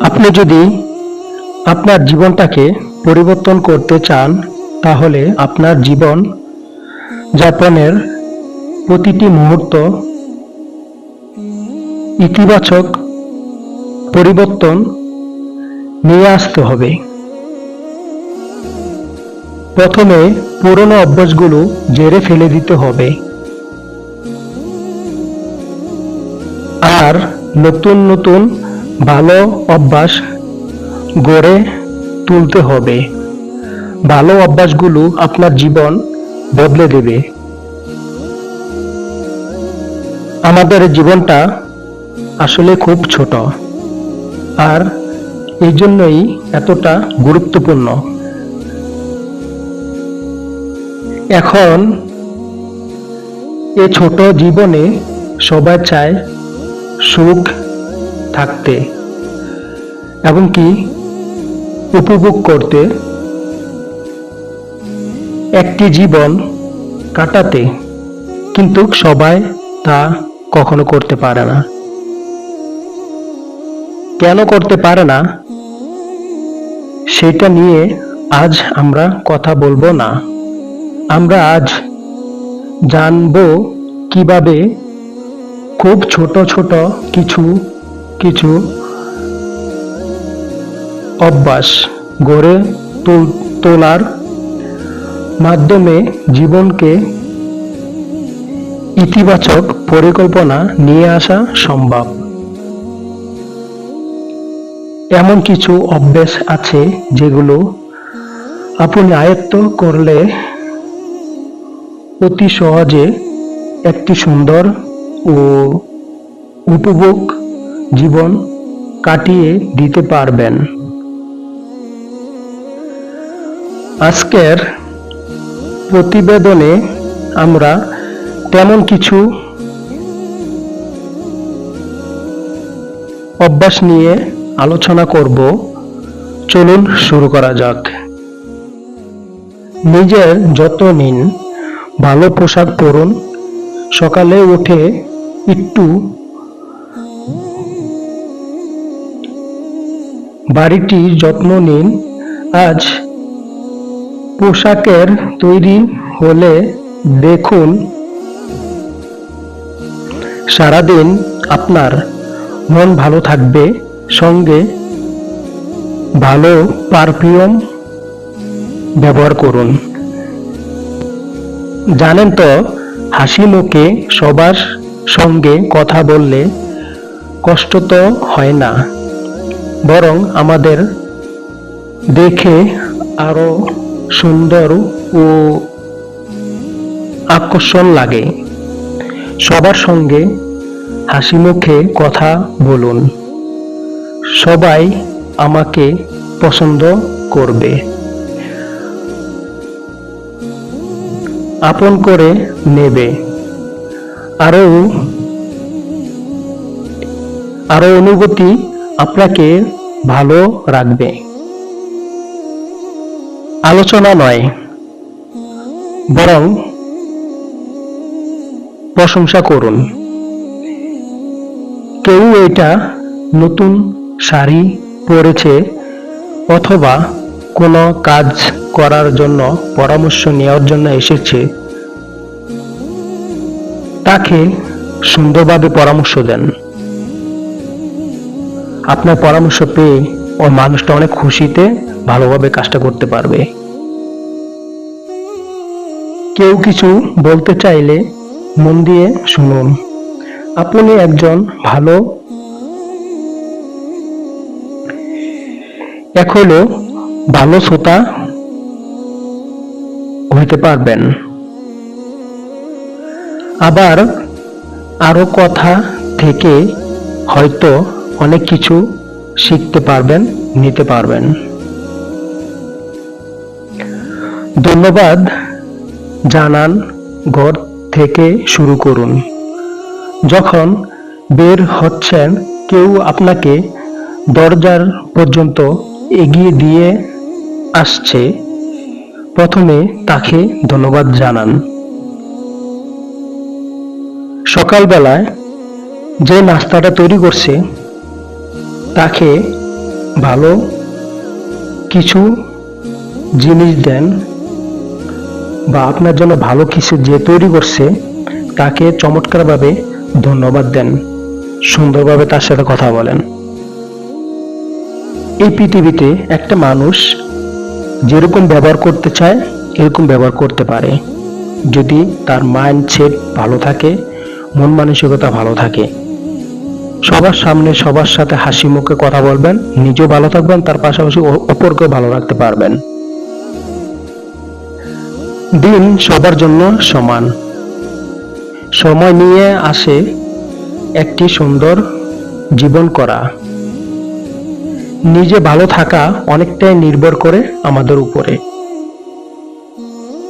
আপনি যদি আপনার জীবনটাকে পরিবর্তন করতে চান, তাহলে আপনার জীবন যাপনের প্রতিটি মুহূর্ত ইতিবাচক পরিবর্তন নিয়ে আসতে হবে। প্রথমে পুরনো অভ্যাসগুলো ঝেড়ে ফেলে দিতে হবে, আর নতুন নতুন ভালো অভ্যাস গড়ে তুলতে হবে। ভালো অভ্যাসগুলো আপনার জীবন বদলে দেবে। আমাদের জীবনটা আসলে খুব ছোট, আর এই জন্যই এতটা গুরুত্বপূর্ণ। এখন এই ছোট জীবনে সবাই চায় সুখ থাকতে এবং কি উপভোগ করতে, একটি জীবন কাটাতে, কিন্তু সবাই তা কখনো করতে পারে না। কেন করতে পারে না, সেটা নিয়ে আজ আমরা কথা বলবো না। আমরা আজ জানবো কিভাবে খুব ছোট ছোট কিছু কিছু অভ্যাস গড়ে তোলার মাধ্যমে জীবনকে ইতিবাচক পরিকল্পনা নিয়ে আসা সম্ভব। এমন কিছু অভ্যাস আছে যেগুলো আপনি আয়ত্ত করলে অতি সহজে একটি সুন্দর ও উপভোগ জীবন কাটিয়ে দিতে পারবেন। আজকের প্রতিবেদনে আমরা তেমন কিছু অভ্যাস নিয়ে আলোচনা করব। চলুন শুরু করা যাক। নিজের যত্ন নিন, ভালো পোশাক পরুন, সকালে উঠে একটু বাড়িটির যত্ন নিন। আজ পোশাকের তৈরি হলে দেখুন সারাদিন আপনার মন ভালো থাকবে। সঙ্গে ভালো পারফিউম ব্যবহার করুন। জানেন তো, হাসি মুখে সবার সঙ্গে কথা বললে কষ্ট তো হয় না, বরং আমাদের দেখে আরো সুন্দর ও আকর্ষণ লাগে। সবার সঙ্গে হাসি মুখে কথা বলুন, সবাই আমাকে পছন্দ করবে, আপন করে নেবে, আরো অনুভূতি আপনাকে ভালো রাখবে। আলোচনা নয়, বরং প্রশংসা করুন। কেউ এটা নতুন শাড়ি পরেছে অথবা কোনো কাজ করার জন্য পরামর্শ নেওয়ার জন্য এসেছে, তাকে সুন্দরভাবে পরামর্শ দেন। আপনার পরামর্শ পেয়ে ওই মানুষটা অনেক খুশিতে ভালোভাবে কাজটা করতে পারবে। কেউ কিছু বলতে চাইলে মন দিয়ে শুনুন। আপনি একজন ভালো শ্রোতা হইতে পারবেন। আবার আরো কথা থেকে হয়তো অনেক কিছু শিখতে পারবেন, নিতে পারবেন। ধন্যবাদ জানান ঘর থেকে শুরু করুন। যখন বের হচ্ছেন, কেউ আপনাকে দরজার পর্যন্ত এগিয়ে দিয়ে আসছে, প্রথমে তাকে ধন্যবাদ জানান। সকালবেলায় যে নাস্তাটা তৈরি করছে তাকে ভালো কিছু জিনিস দেন বা আপনার জন্য ভালো কিছু যে তৈরি করছে তাকে চমৎকারভাবে ধন্যবাদ দেন, সুন্দরভাবে তার সাথে কথা বলেন। এই পৃথিবীতে একটা মানুষ যেরকম ব্যবহার করতে চায় এরকম ব্যবহার করতে পারে, যদি তার মাইন্ডসেট ভালো থাকে, মন মানসিকতা ভালো থাকে। সবার সামনে সবার সাথে হাসি মুখে কথা বলবেন, নিজেও ভালো থাকবেন, তার পাশাপাশি অপরকেও ভালো রাখতে পারবেন। দিন সবার জন্য সমান। সময় নিয়ে আসে একটি সুন্দর জীবন করা। নিজে ভালো থাকা অনেকটাই নির্ভর করে আমাদের উপরে।